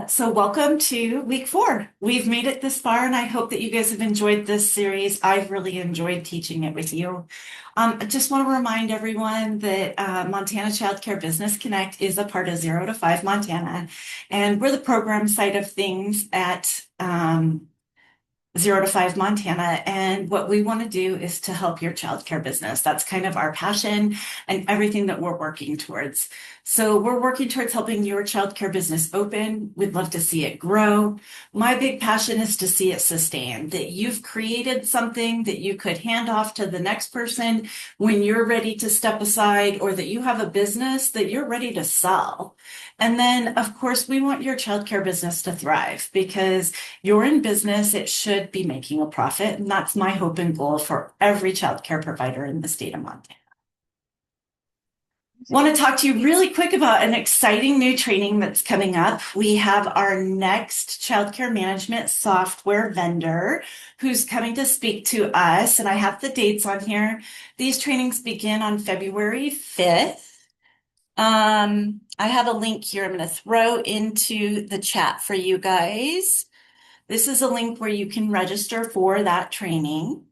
So welcome to week 4. We've made it this far, and I hope that you guys have enjoyed this series. I've really enjoyed teaching it with you. I just want to remind everyone that Montana Child Care Business Connect is a part of 0 to 5 Montana, and we're the program side of things at 0 to 5 Montana. And what we want to do is to help your childcare business. That's kind of our passion and everything that we're working towards. So we're working towards helping your childcare business open. We'd love to see it grow. My big passion is to see it sustain, that you've created something that you could hand off to the next person when you're ready to step aside, or that you have a business that you're ready to sell. And then, of course, we want your childcare business to thrive because you're in business, it should be making a profit. And that's my hope and goal for every childcare provider in the state of Montana. Want to talk to you really quick about an exciting new training that's coming up. We have our next childcare management software vendor who's coming to speak to us, and I have the dates on here. These trainings begin on February 5th. I have a link here I'm going to throw into the chat for you guys. This is a link where you can register for that training.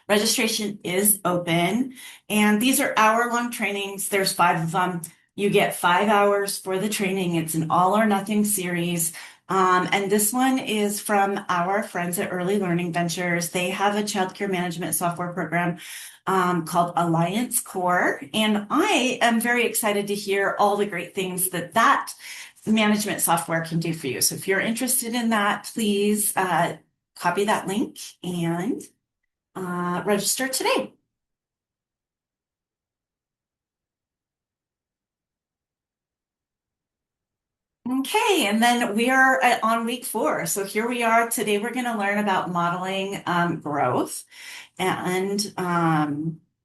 Registration is open, and these are hour-long trainings. There's 5 of them. You get 5 hours for the training. It's an all or nothing series. And this one is from our friends at Early Learning Ventures. They have a childcare management software program called Alliance Core. And I am very excited to hear all the great things that management software can do for you. So if you're interested in that, please copy that link and register today. Okay, and then we are on week 4. So here we are. Today we're going to learn about modeling growth. And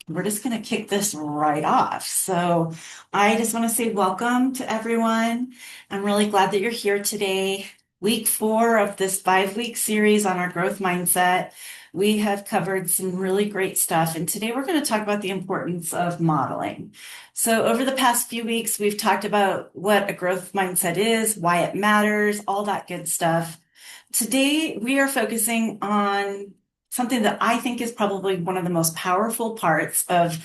we're just going to kick this right off. So I just want to say welcome to everyone. I'm really glad that you're here today. Week 4 of this 5-week series on our growth mindset. We have covered some really great stuff. And today we're going to talk about the importance of modeling. So over the past few weeks, we've talked about what a growth mindset is, why it matters, all that good stuff. Today, we are focusing on something that I think is probably one of the most powerful parts of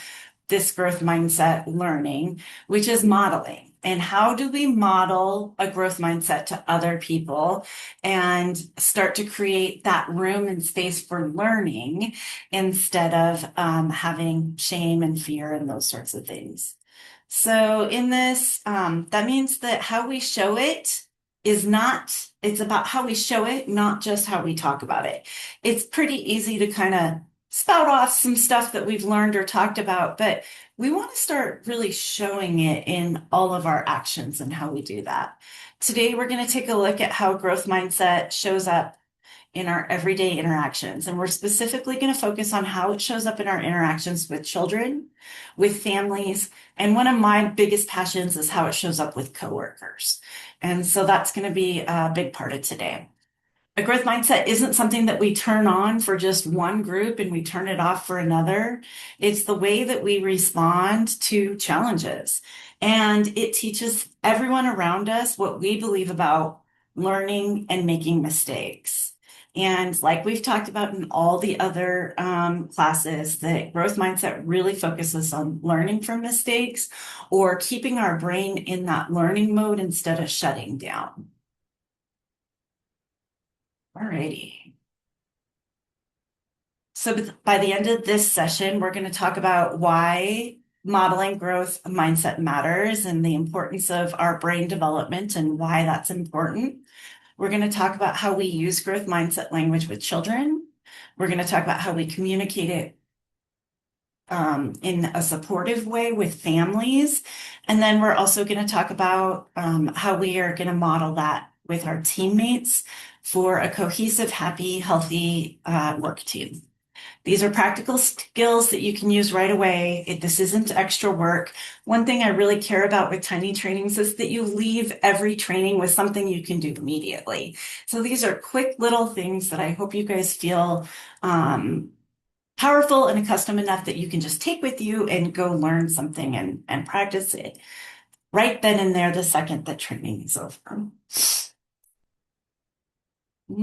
this growth mindset learning, which is modeling. And how do we model a growth mindset to other people and start to create that room and space for learning instead of having shame and fear and those sorts of things? So in this, that means that how we show it it's about how we show it, not just how we talk about it. It's pretty easy to kind of spout off some stuff that we've learned or talked about, but we want to start really showing it in all of our actions and how we do that. Today, we're going to take a look at how growth mindset shows up in our everyday interactions. And we're specifically going to focus on how it shows up in our interactions with children, with families. And one of my biggest passions is how it shows up with coworkers. And so that's going to be a big part of today. A growth mindset isn't something that we turn on for just one group and we turn it off for another. It's the way that we respond to challenges. And it teaches everyone around us what we believe about learning and making mistakes. And like we've talked about in all the other classes, the growth mindset really focuses on learning from mistakes or keeping our brain in that learning mode instead of shutting down. Alrighty. So by the end of this session, we're going to talk about why modeling growth mindset matters and the importance of our brain development and why that's important. We're going to talk about how we use growth mindset language with children. We're going to talk about how we communicate it in a supportive way with families. And then we're also going to talk about how we are going to model that with our teammates for a cohesive, happy, healthy work team. These are practical skills that you can use right away. This isn't extra work. One thing I really care about with tiny trainings is that you leave every training with something you can do immediately. So these are quick little things that I hope you guys feel powerful and accustomed enough that you can just take with you and go learn something and practice it. right then and there the second that training is over.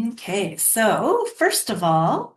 Okay, so first of all,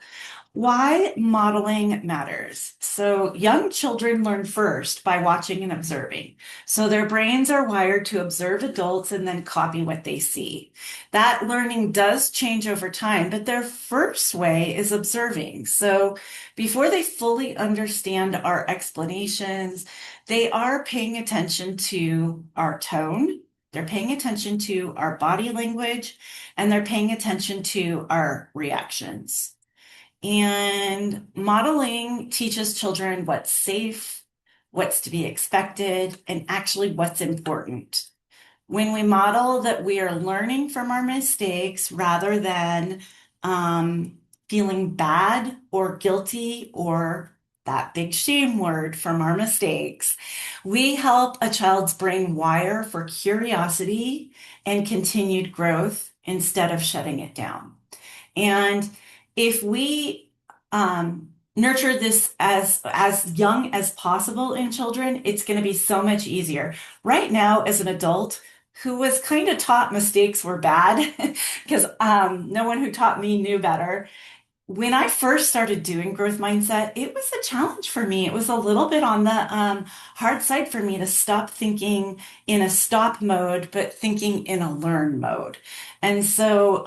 why modeling matters. So, young children learn first by watching and observing. So, their brains are wired to observe adults and then copy what they see. That learning does change over time, but their first way is observing. So, before they fully understand our explanations, they are paying attention to our tone. They're paying attention to our body language and they're paying attention to our reactions. And modeling teaches children what's safe, what's to be expected, and actually what's important. When we model that we are learning from our mistakes rather than feeling bad or guilty or that big shame word from our mistakes, we help a child's brain wire for curiosity and continued growth instead of shutting it down. And if we nurture this as young as possible in children, it's going to be so much easier. Right now, as an adult who was kind of taught mistakes were bad, because no one who taught me knew better, when I first started doing growth mindset, it was a challenge for me. It was a little bit on the hard side for me to stop thinking in a stop mode, but thinking in a learn mode. And so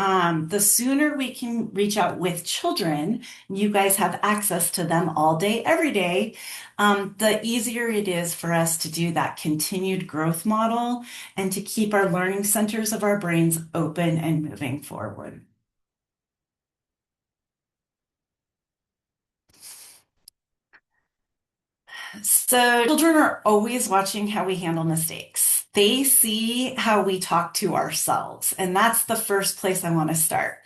the sooner we can reach out with children, you guys have access to them all day, every day, the easier it is for us to do that continued growth model and to keep our learning centers of our brains open and moving forward. So children are always watching how we handle mistakes. They see how we talk to ourselves, and that's the first place I want to start.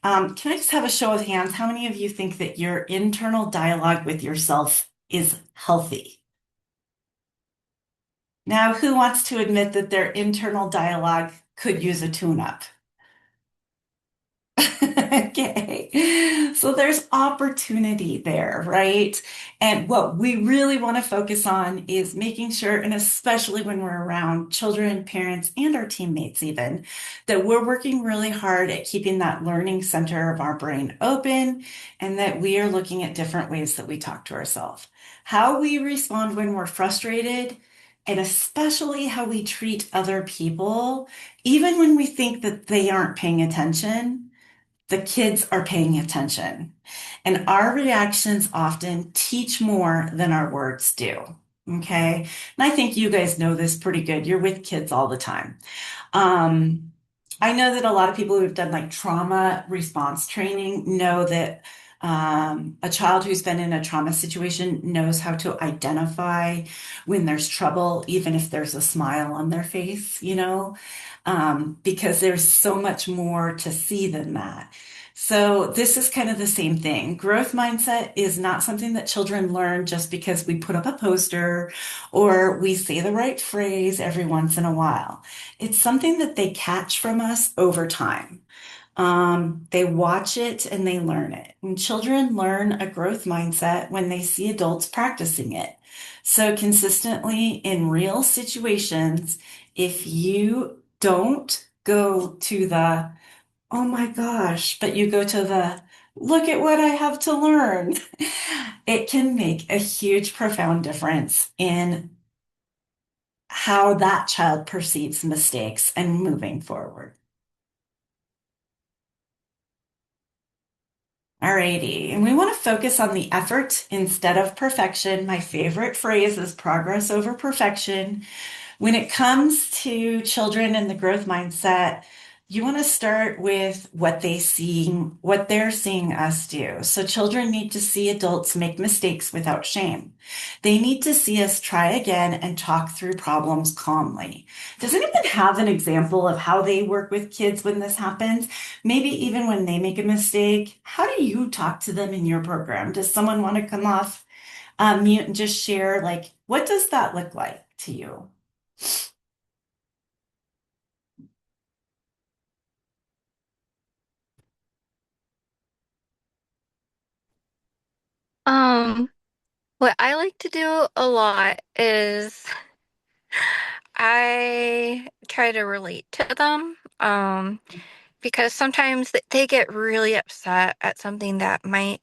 Can I just have a show of hands? How many of you think that your internal dialogue with yourself is healthy? Now, who wants to admit that their internal dialogue could use a tune-up? Okay. So there's opportunity there, right? And what we really want to focus on is making sure, and especially when we're around children, parents, and our teammates, even, that we're working really hard at keeping that learning center of our brain open and that we are looking at different ways that we talk to ourselves. How we respond when we're frustrated, and especially how we treat other people, even when we think that they aren't paying attention, the kids are paying attention. And our reactions often teach more than our words do. Okay. And I think you guys know this pretty good. You're with kids all the time. Um, I know that a lot of people who've done like trauma response training know that a child who's been in a trauma situation knows how to identify when there's trouble, even if there's a smile on their face, because there's so much more to see than that. So this is kind of the same thing. Growth mindset is not something that children learn just because we put up a poster or we say the right phrase every once in a while. It's something that they catch from us over time. They watch it and they learn it. And children learn a growth mindset when they see adults practicing it. So consistently in real situations, if you don't go to the, oh my gosh, but you go to the, look at what I have to learn, it can make a huge, profound difference in how that child perceives mistakes and moving forward. Alrighty, and we want to focus on the effort instead of perfection. My favorite phrase is progress over perfection. When it comes to children and the growth mindset, you want to start with what they're seeing us do. So children need to see adults make mistakes without shame. They need to see us try again and talk through problems calmly. Does anyone have an example of how they work with kids when this happens? Maybe even when they make a mistake, how do you talk to them in your program? Does someone want to come off mute and just share, like, what does that look like to you? Um, what I like to do a lot is I try to relate to them, because sometimes they get really upset at something that might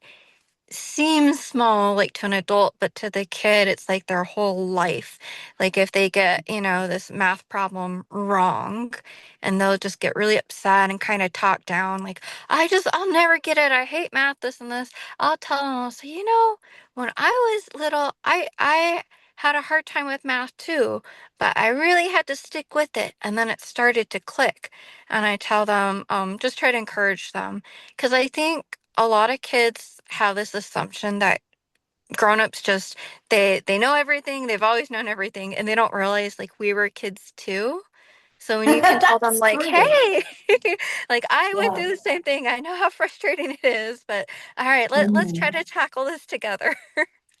seems small, like to an adult, but to the kid, it's like their whole life. Like if they get, this math problem wrong, and they'll just get really upset and kind of talk down, like, I'll never get it. I hate math, this and this. I'll tell them, I'll say, when I was little, I had a hard time with math too, but I really had to stick with it. And then it started to click. And I tell them, just try to encourage them. Because I think a lot of kids have this assumption that grown-ups just they know everything, they've always known everything, and they don't realize like we were kids too. So when you can tell them That's like, great. hey, like I went Yeah. through the same thing, I know how frustrating it is, but all right, let's try Mhm. to tackle this together.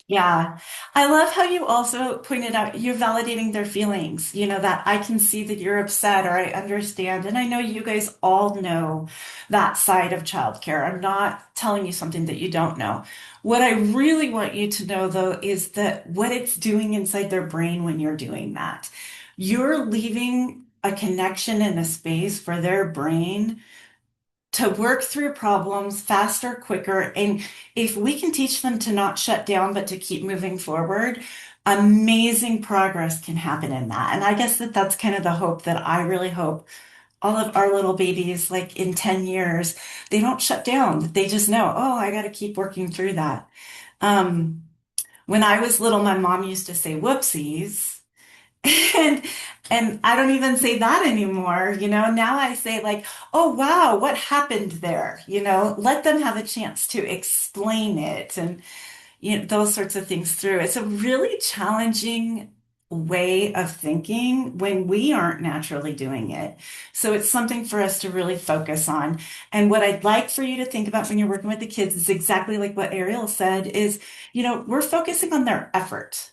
Yeah. I love how you also pointed out you're validating their feelings, that I can see that you're upset or I understand. And I know you guys all know that side of childcare. I'm not telling you something that you don't know. What I really want you to know, though, is that what it's doing inside their brain when you're doing that. You're leaving a connection in a space for their brain to work through problems faster, quicker. And if we can teach them to not shut down, but to keep moving forward, amazing progress can happen in that. And I guess that's kind of the hope that I really hope all of our little babies, like in 10 years, they don't shut down. They just know, oh, I got to keep working through that. Um, when I was little, my mom used to say whoopsies. And and I don't even say that anymore, Now I say like, "Oh wow, what happened there?" Let them have a chance to explain it and those sorts of things through. It's a really challenging way of thinking when we aren't naturally doing it. So it's something for us to really focus on. And what I'd like for you to think about when you're working with the kids is exactly like what Ariel said is, we're focusing on their effort.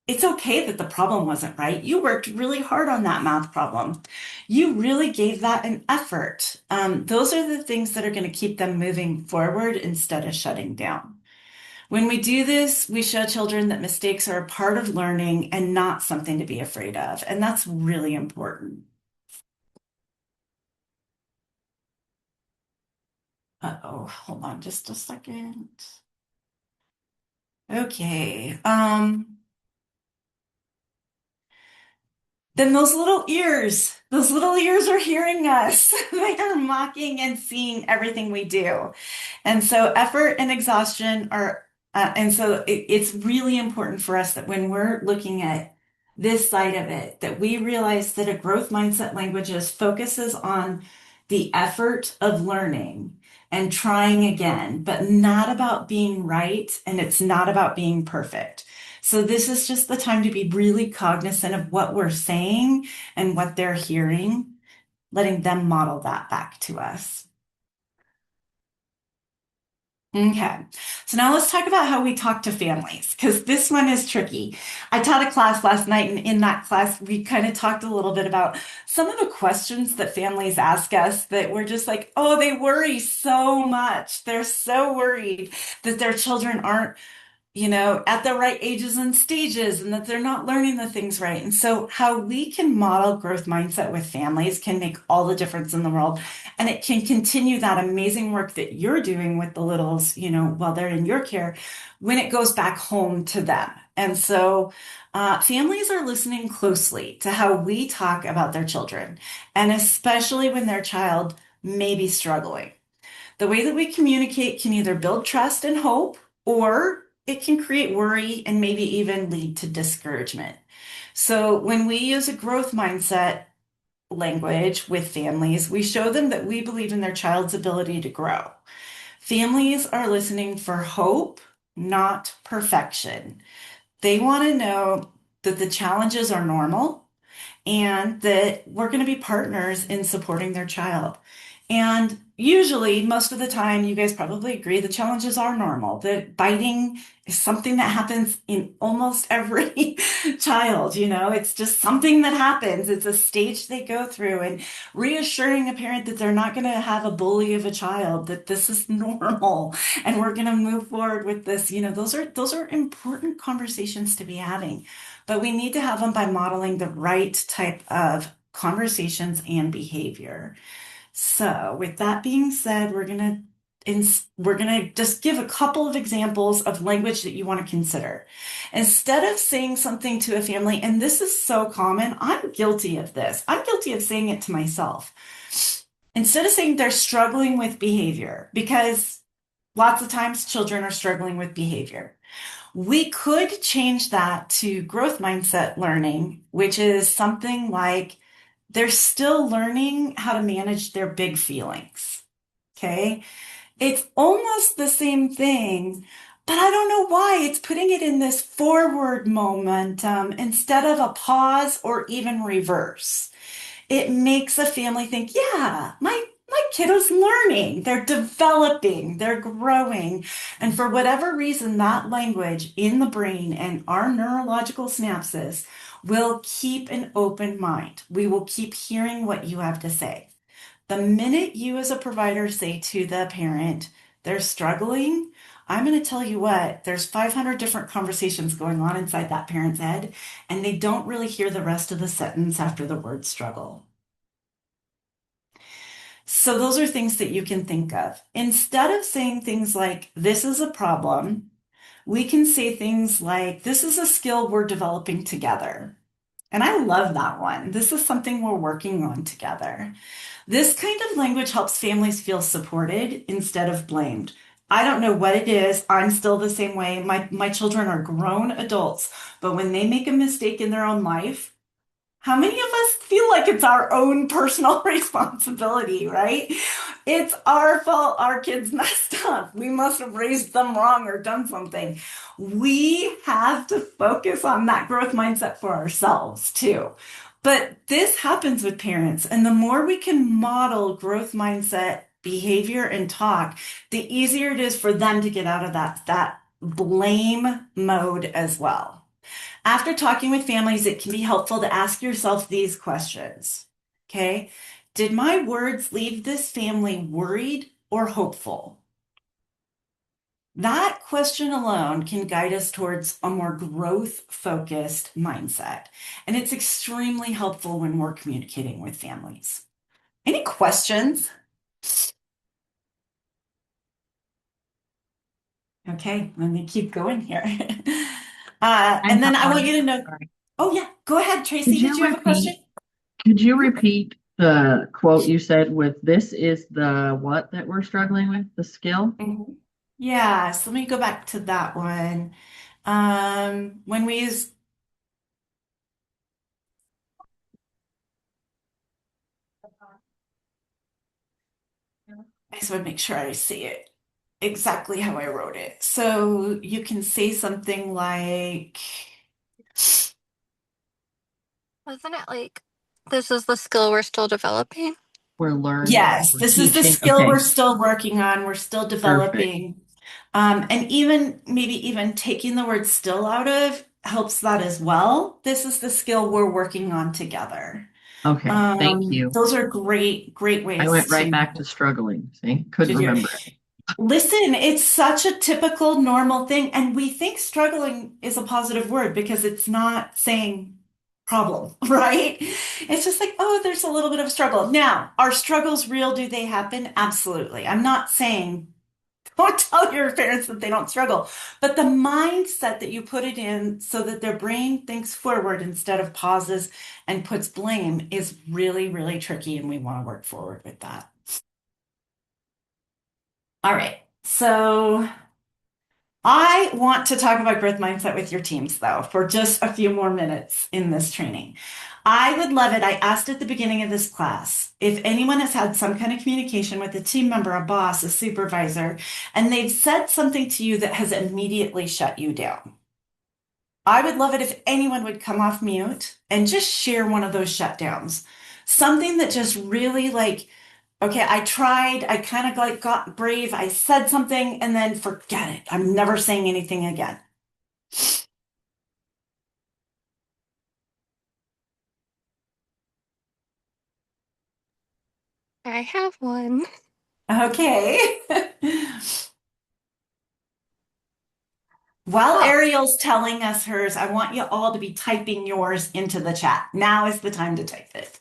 It's okay that the problem wasn't right. You worked really hard on that math problem. You really gave that an effort. Those are the things that are going to keep them moving forward instead of shutting down. When we do this, we show children that mistakes are a part of learning and not something to be afraid of. And that's really important. Uh-oh, hold on just a second. Okay. Then those little ears are hearing us. They are mocking and seeing everything we do. And so effort and exhaustion and so it's really important for us that when we're looking at this side of it, that we realize that a growth mindset languages focuses on the effort of learning and trying again, but not about being right. And it's not about being perfect. So this is just the time to be really cognizant of what we're saying and what they're hearing, letting them model that back to us. Okay, so now let's talk about how we talk to families, because this one is tricky. I taught a class last night, and in that class, we kind of talked a little bit about some of the questions that families ask us that we're just like, oh, they worry so much. They're so worried that their children aren't at the right ages and stages and that they're not learning the things right. And so, how we can model growth mindset with families can make all the difference in the world. And it can continue that amazing work that you're doing with the littles, while they're in your care, when it goes back home to them. And so, families are listening closely to how we talk about their children, and especially when their child may be struggling. The way that we communicate can either build trust and hope, or it can create worry and maybe even lead to discouragement. So, when we use a growth mindset language with families, we show them that we believe in their child's ability to grow. Families are listening for hope, not perfection. They want to know that the challenges are normal and that we're going to be partners in supporting their child. And usually, most of the time, you guys probably agree the challenges are normal. That biting is something that happens in almost every child, it's just something that happens. It's a stage they go through, and reassuring a parent that they're not going to have a bully of a child, that this is normal and we're going to move forward with this. Those are important conversations to be having. but we need to have them by modeling the right type of conversations and behavior. So, with that being said, we're gonna just give a couple of examples of language that you want to consider. Instead of saying something to a family, and this is so common, I'm guilty of this. I'm guilty of saying it to myself. Instead of saying they're struggling with behavior, because lots of times children are struggling with behavior. We could change that to growth mindset learning, which is something like they're still learning how to manage their big feelings. Okay. It's almost the same thing, but I don't know why it's putting it in this forward momentum instead of a pause or even reverse. It makes a family think, yeah, my kiddo's learning, they're developing, they're growing. And for whatever reason, that language in the brain and our neurological synapses will keep an open mind. We will keep hearing what you have to say. The minute you as a provider say to the parent, they're struggling, I'm going to tell you what, there's 500 different conversations going on inside that parent's head, and they don't really hear the rest of the sentence after the word struggle. So those are things that you can think of. Instead of saying things like, this is a problem, we can say things like, this is a skill we're developing together. And I love that one. This is something we're working on together. This kind of language helps families feel supported instead of blamed. I don't know what it is. I'm still the same way. My children are grown adults, but when they make a mistake in their own life, how many of us feel like it's our own personal responsibility, right? It's our fault our kids messed up. We must have raised them wrong or done something. We have to focus on that growth mindset for ourselves too. But this happens with parents, and the more we can model growth mindset behavior and talk, the easier it is for them to get out of that blame mode as well. After talking with families, it can be helpful to ask yourself these questions. Okay. Did my words leave this family worried or hopeful? That question alone can guide us towards a more growth focused mindset. And it's extremely helpful when we're communicating with families. Any questions? Okay, let me keep going here. I And have then I want one. you to know. Sorry. Oh, yeah, go ahead, Could Tracy. Did you you have a question? repeat? Could you repeat the quote you said with this is the what that we're struggling with, the skill? Mhm. Yeah, so let me go back to that one. When we use, I just want to make sure I see it exactly how I wrote it. So you can say something like, Wasn't it like this is the skill we're still developing? We're learning, yes, we're this is the teaching. skill we're Okay, still working on, we're still perfect. developing. And even maybe even taking the word still out of helps that as well. This is the skill we're working on together. Okay, thank you. Those are great I ways went right back to struggling. See, couldn't to do it. remember it. Listen, it's such a typical normal thing, and we think struggling is a positive word because it's not saying problem, right? It's just like, oh, there's a little bit of struggle. Now, are struggles real? Do they happen? Absolutely. I'm not saying don't tell your parents that they don't struggle, but the mindset that you put it in so that their brain thinks forward instead of pauses and puts blame is really, really tricky, and we want to work forward with that. All right. So I want to talk about growth mindset with your teams, though, for just a few more minutes in this training. I would love it. I asked at the beginning of this class if anyone has had some kind of communication with a team member, a boss, a supervisor, and they've said something to you that has immediately shut you down. I would love it if anyone would come off mute and just share one of those shutdowns. Something that just really like, okay, I tried, I kind of like got brave, I said something, and then forget it. I'm never saying anything again. I have one. Okay. While Oh, Ariel's telling us hers, I want you all to be typing yours into the chat. Now is the time to type it.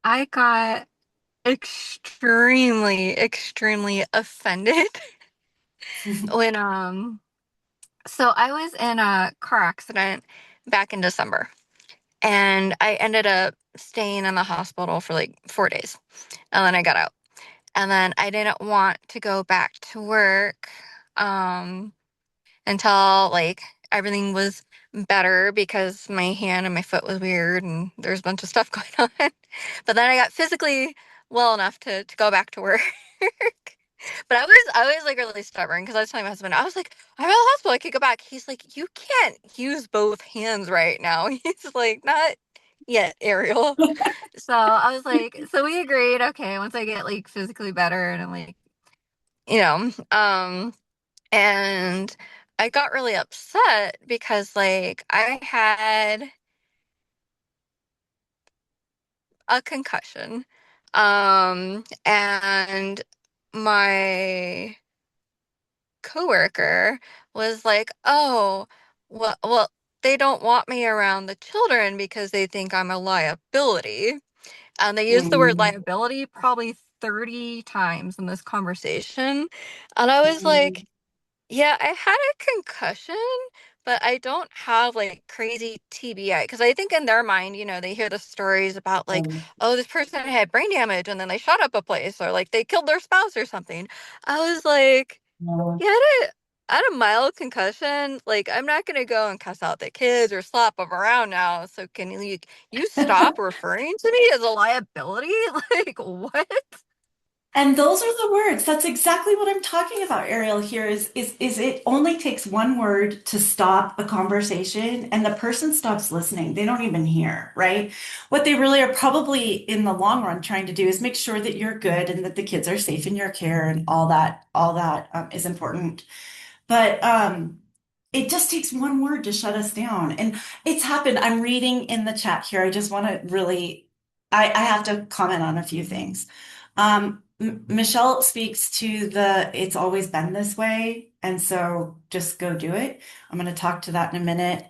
I got extremely offended when so I was in a car accident back in December, and I ended up staying in the hospital for like 4 days, and then I got out. And then I didn't want to go back to work um until like everything was better because my hand and my foot was weird and there's a bunch of stuff going on. But then I got physically well enough to go back to work. But I was like really stubborn because I was telling my husband, I was like, I'm in the hospital, I could go back. He's like, you can't use both hands right now. He's like, not yet, Ariel. So I was like, so we agreed, okay, once I get like physically better and I'm like, you know, and I got really upset because like I had a concussion. And my coworker was like, "Oh, well, they don't want me around the children because they think I'm a liability." And they used the word Mm, liability probably 30 times in this conversation. And I was mm, like, yeah, I had a concussion, but I don't have like crazy TBI. Because I think in their mind, they hear the stories about like, mm. oh, this person had brain damage and then they shot up a place or like they killed their spouse or something. I was like, yeah, I had a mild concussion. Like, I'm not gonna go and cuss out the kids or slap them around now. So can you stop referring to me as a liability? Like, what? And those are the words. That's exactly what I'm talking about, Ariel, here is it only takes one word to stop a conversation and the person stops listening. They don't even hear, right? What they really are probably in the long run trying to do is make sure that you're good and that the kids are safe in your care and all that is important. But it just takes one word to shut us down. And it's happened. I'm reading in the chat here. I just want to really, I have to comment on a few things. Michelle speaks to it's always been this way. And so just go do it. I'm going to talk to that in a minute.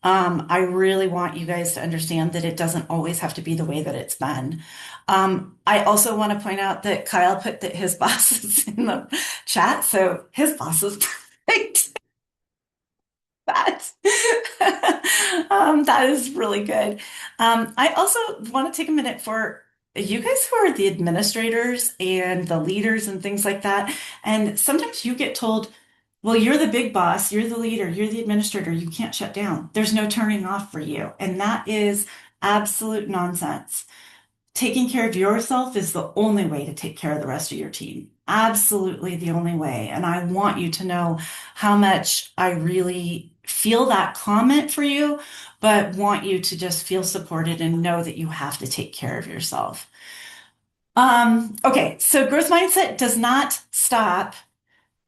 I really want you guys to understand that it doesn't always have to be the way that it's been. I also want to point out that Kyle put that his boss is in the chat. So his boss is perfect. That that is really good. I also want to take a minute for you guys who are the administrators and the leaders and things like that. And sometimes you get told, well, you're the big boss, you're the leader, you're the administrator, you can't shut down. There's no turning off for you. And that is absolute nonsense. Taking care of yourself is the only way to take care of the rest of your team. Absolutely the only way. And I want you to know how much I really feel that comment for you, but want you to just feel supported and know that you have to take care of yourself. Okay, so growth mindset does not stop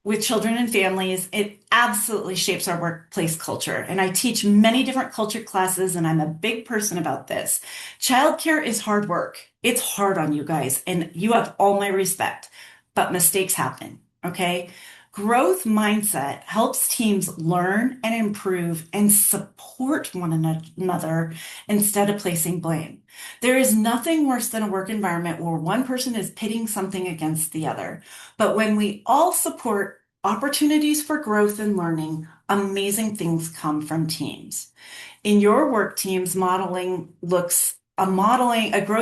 with children and families. It absolutely shapes our workplace culture. And I teach many different culture classes, and I'm a big person about this. Childcare is hard work. It's hard on you guys, and you have all my respect, but mistakes happen. Okay. Growth mindset helps teams learn and improve and support one another instead of placing blame. There is nothing worse than a work environment where one person is pitting something against the other. But when we all support opportunities for growth and learning, amazing things come from teams. In your work teams, a growth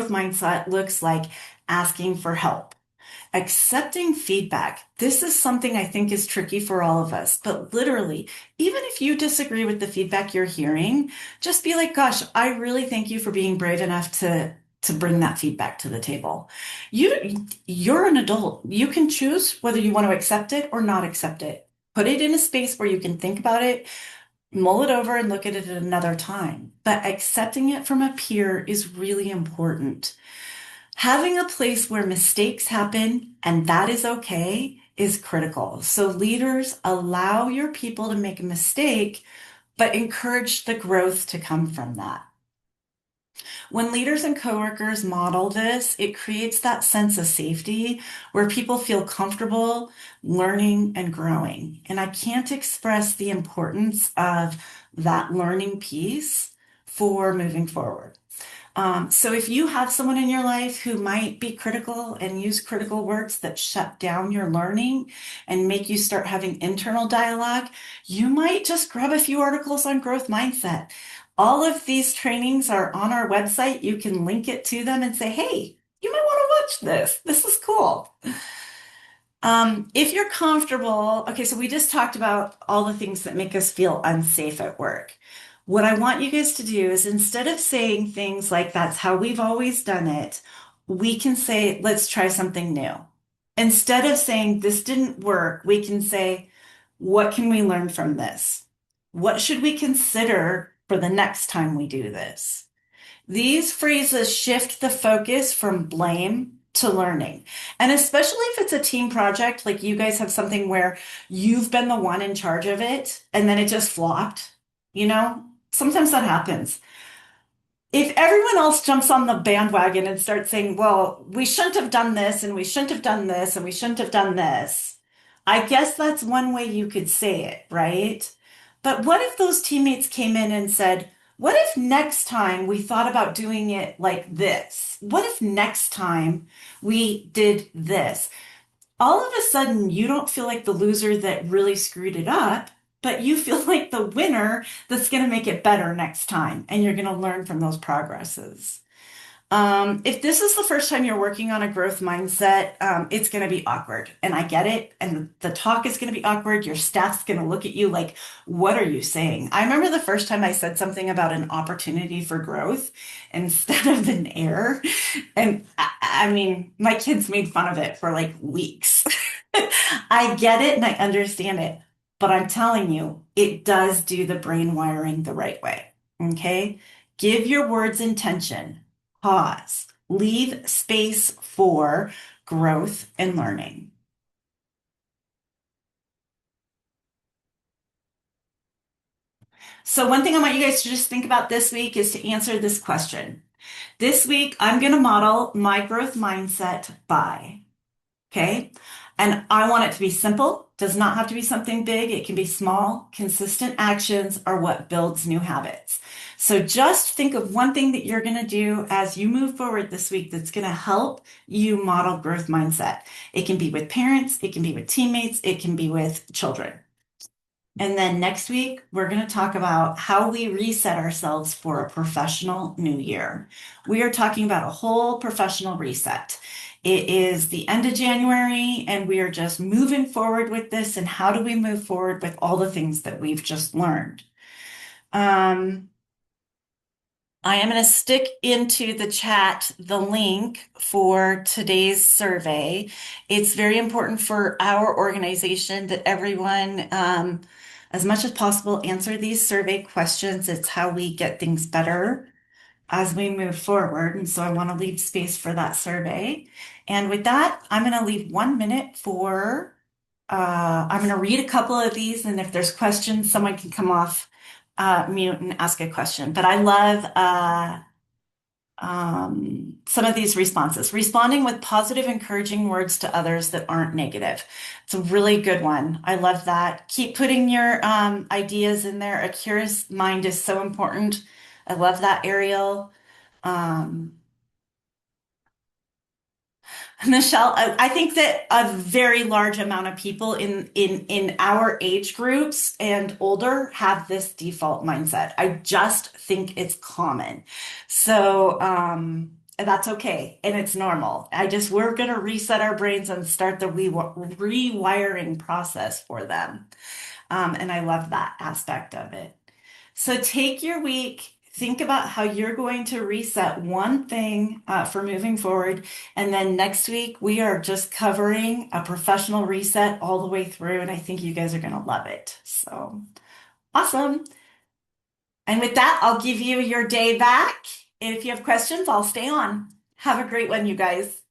mindset looks like asking for help. Accepting feedback. This is something I think is tricky for all of us, but literally, even if you disagree with the feedback you're hearing, just be like, gosh, I really thank you for being brave enough to bring that feedback to the table. You're an adult. You can choose whether you want to accept it or not accept it. Put it in a space where you can think about it, mull it over, and look at it at another time. But accepting it from a peer is really important. Having a place where mistakes happen and that is okay is critical. So leaders, allow your people to make a mistake, but encourage the growth to come from that. When leaders and coworkers model this, it creates that sense of safety where people feel comfortable learning and growing. And I can't express the importance of that learning piece for moving forward. So if you have someone in your life who might be critical and use critical words that shut down your learning and make you start having internal dialogue, you might just grab a few articles on growth mindset. All of these trainings are on our website. You can link it to them and say, hey, you might want to watch this. This is cool. If you're comfortable, okay, so we just talked about all the things that make us feel unsafe at work. What I want you guys to do is instead of saying things like, that's how we've always done it, we can say, let's try something new. Instead of saying, this didn't work, we can say, what can we learn from this? What should we consider for the next time we do this? These phrases shift the focus from blame to learning. And especially if it's a team project, like you guys have something where you've been the one in charge of it and then it just flopped, sometimes that happens. If everyone else jumps on the bandwagon and starts saying, well, we shouldn't have done this and we shouldn't have done this and we shouldn't have done this, I guess that's one way you could say it, right? But what if those teammates came in and said, what if next time we thought about doing it like this? What if next time we did this? All of a sudden, you don't feel like the loser that really screwed it up, but you feel like the winner that's going to make it better next time. And you're going to learn from those progresses. If this is the first time you're working on a growth mindset, it's going to be awkward. And I get it. And the talk is going to be awkward. Your staff's going to look at you like, what are you saying? I remember the first time I said something about an opportunity for growth instead of an error. And I mean, my kids made fun of it for like weeks. I get it and I understand it. But I'm telling you, it does do the brain wiring the right way. Okay? Give your words intention. Pause. Leave space for growth and learning. So one thing I want you guys to just think about this week is to answer this question. This week, I'm going to model my growth mindset by, okay? And I want it to be simple, does not have to be something big. It can be small, consistent actions are what builds new habits. So just think of one thing that you're going to do as you move forward this week that's going to help you model growth mindset. It can be with parents, it can be with teammates, it can be with children. And then next week, we're going to talk about how we reset ourselves for a professional new year. We are talking about a whole professional reset. It is the end of January, and we are just moving forward with this. And how do we move forward with all the things that we've just learned? I am going to stick into the chat the link for today's survey. It's very important for our organization that everyone, as much as possible, answer these survey questions. It's how we get things better as we move forward. And so I want to leave space for that survey. And with that, I'm going to leave 1 minute for, I'm going to read a couple of these. And if there's questions, someone can come off mute and ask a question. But I love some of these responses. Responding with positive, encouraging words to others that aren't negative. It's a really good one. I love that. Keep putting your ideas in there. A curious mind is so important. I love that, Ariel. Michelle, I think that a very large amount of people in our age groups and older have this default mindset. I just think it's common. So that's okay. And it's normal. We're going to reset our brains and start the rewiring process for them. And I love that aspect of it. So take your week, think about how you're going to reset one thing for moving forward. And then next week, we are just covering a professional reset all the way through. And I think you guys are going to love it. So awesome. And with that, I'll give you your day back. And if you have questions, I'll stay on. Have a great one, you guys.